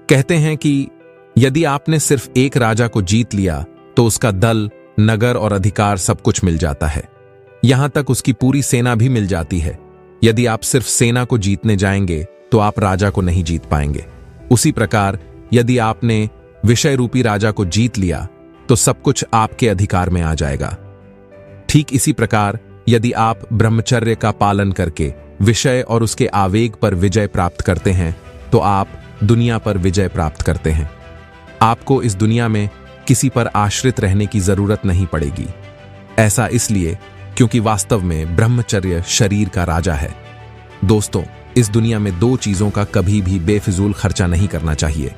कहते हैं कि यदि आपने सिर्फ एक राजा को जीत लिया तो उसका दल, नगर और अधिकार सब कुछ मिल जाता है। यहां तक उसकी पूरी सेना भी मिल जाती है। यदि आप सिर्फ सेना को जीतने जाएंगे तो आप राजा को नहीं जीत पाएंगे। उसी प्रकार यदि आपने विषय रूपी राजा को जीत लिया तो सब कुछ आपके अधिकार में आ जाएगा। ठीक इसी प्रकार यदि आप ब्रह्मचर्य का पालन करके विषय और उसके आवेग पर विजय प्राप्त करते हैं तो आप दुनिया पर विजय प्राप्त करते हैं। आपको इस दुनिया में किसी पर आश्रित रहने की जरूरत नहीं पड़ेगी। ऐसा इसलिए क्योंकि वास्तव में ब्रह्मचर्य शरीर का राजा है। दोस्तों, इस दुनिया में दो चीजों का कभी भी बेफिजूल खर्चा नहीं करना चाहिए।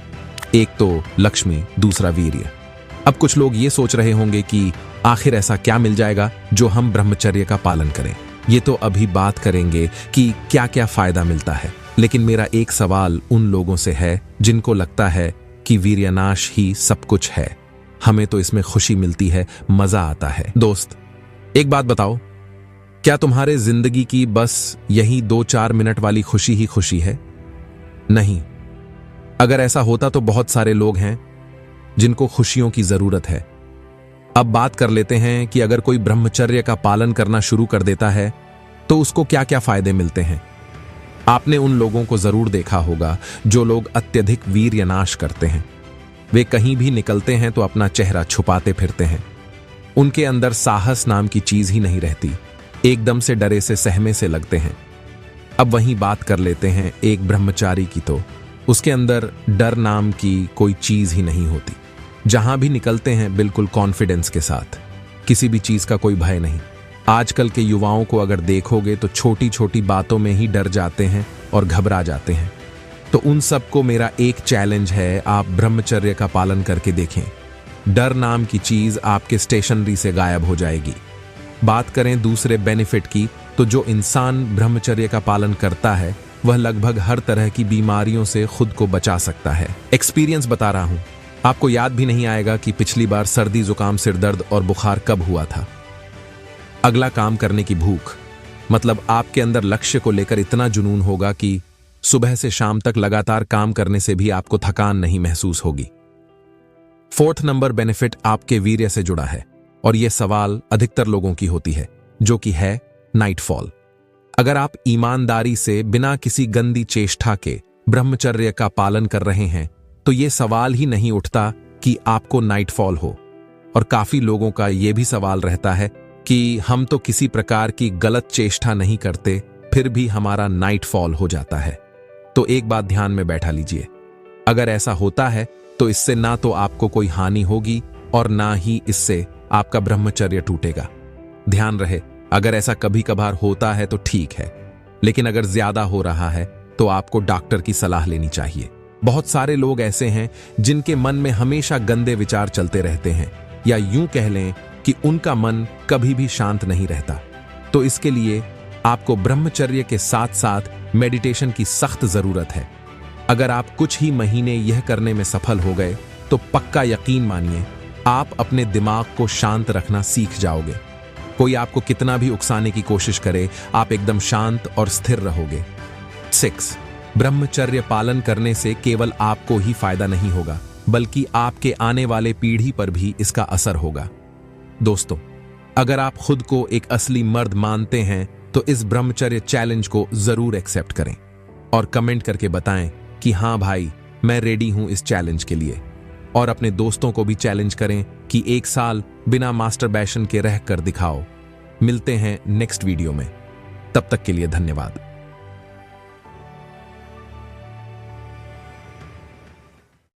एक तो लक्ष्मी, दूसरा वीर्य। अब कुछ लोग ये सोच रहे होंगे कि आखिर ऐसा क्या मिल जाएगा जो हम ब्रह्मचर्य का पालन करें। ये तो अभी बात करेंगे कि क्या क्या फायदा मिलता है, लेकिन मेरा एक सवाल उन लोगों से है जिनको लगता है कि वीर्यनाश ही सब कुछ है। हमें तो इसमें खुशी मिलती है, मजा आता है। दोस्त, एक बात बताओ, क्या तुम्हारे जिंदगी की बस यही 2-4 मिनट वाली खुशी ही खुशी है? नहीं। अगर ऐसा होता तो बहुत सारे लोग हैं जिनको खुशियों की जरूरत है। अब बात कर लेते हैं कि अगर कोई ब्रह्मचर्य का पालन करना शुरू कर देता है तो उसको क्या क्या फायदे मिलते हैं। आपने उन लोगों को जरूर देखा होगा जो लोग अत्यधिक वीर्यनाश करते हैं। वे कहीं भी निकलते हैं तो अपना चेहरा छुपाते फिरते हैं। उनके अंदर साहस नाम की चीज ही नहीं रहती। एकदम से डरे से सहमे से लगते हैं। अब वहीं बात कर लेते हैं एक ब्रह्मचारी की, तो उसके अंदर डर नाम की कोई चीज ही नहीं होती। जहां भी निकलते हैं बिल्कुल कॉन्फिडेंस के साथ, किसी भी चीज का कोई भय नहीं। आजकल के युवाओं को अगर देखोगे तो छोटी छोटी बातों में ही डर जाते हैं और घबरा जाते हैं। तो उन सबको मेरा एक चैलेंज है, आप ब्रह्मचर्य का पालन करके देखें। डर नाम की चीज आपके स्टेशनरी से गायब हो जाएगी। बात करें दूसरे बेनिफिट की, तो जो इंसान ब्रह्मचर्य का पालन करता है वह लगभग हर तरह की बीमारियों से खुद को बचा सकता है। एक्सपीरियंस बता रहा हूं, आपको याद भी नहीं आएगा कि पिछली बार सर्दी, जुकाम, सिरदर्द और बुखार कब हुआ था। अगला, काम करने की भूख। मतलब आपके अंदर लक्ष्य को लेकर इतना जुनून होगा कि सुबह से शाम तक लगातार काम करने से भी आपको थकान नहीं महसूस होगी। 4th नंबर बेनिफिट आपके वीर्य से जुड़ा है और यह सवाल अधिकतर लोगों की होती है, जो कि है नाइटफॉल। अगर आप ईमानदारी से बिना किसी गंदी चेष्टा के ब्रह्मचर्य का पालन कर रहे हैं तो यह सवाल ही नहीं उठता कि आपको नाइटफॉल हो। और काफी लोगों का यह भी सवाल रहता है कि हम तो किसी प्रकार की गलत चेष्टा नहीं करते, फिर भी हमारा नाइटफॉल हो जाता है। तो एक बात ध्यान में बैठा लीजिए, अगर ऐसा होता है तो इससे ना तो आपको कोई हानि होगी और ना ही इससे आपका ब्रह्मचर्य टूटेगा। ध्यान रहे, अगर ऐसा कभी कभार होता है तो ठीक है, लेकिन अगर ज्यादा हो रहा है तो आपको डॉक्टर की सलाह लेनी चाहिए। बहुत सारे लोग ऐसे हैं जिनके मन में हमेशा गंदे विचार चलते रहते हैं, या यूं कह लें कि उनका मन कभी भी शांत नहीं रहता। तो इसके लिए आपको ब्रह्मचर्य के साथ साथ मेडिटेशन की सख्त जरूरत है। अगर आप कुछ ही महीने यह करने में सफल हो गए तो पक्का यकीन मानिए आप अपने दिमाग को शांत रखना सीख जाओगे। कोई आपको कितना भी उकसाने की कोशिश करे, आप एकदम शांत और स्थिर रहोगे। 6. ब्रह्मचर्य पालन करने से केवल आपको ही फायदा नहीं होगा, बल्कि आपके आने वाले पीढ़ी पर भी इसका असर होगा। दोस्तों, अगर आप खुद को एक असली मर्द मानते हैं तो इस ब्रह्मचर्य चैलेंज को जरूर एक्सेप्ट करें और कमेंट करके बताएं कि हाँ भाई, मैं रेडी हूं इस चैलेंज के लिए। और अपने दोस्तों को भी चैलेंज करें कि 1 साल बिना मास्टरबेशन के रह कर दिखाओ। मिलते हैं नेक्स्ट वीडियो में, तब तक के लिए धन्यवाद।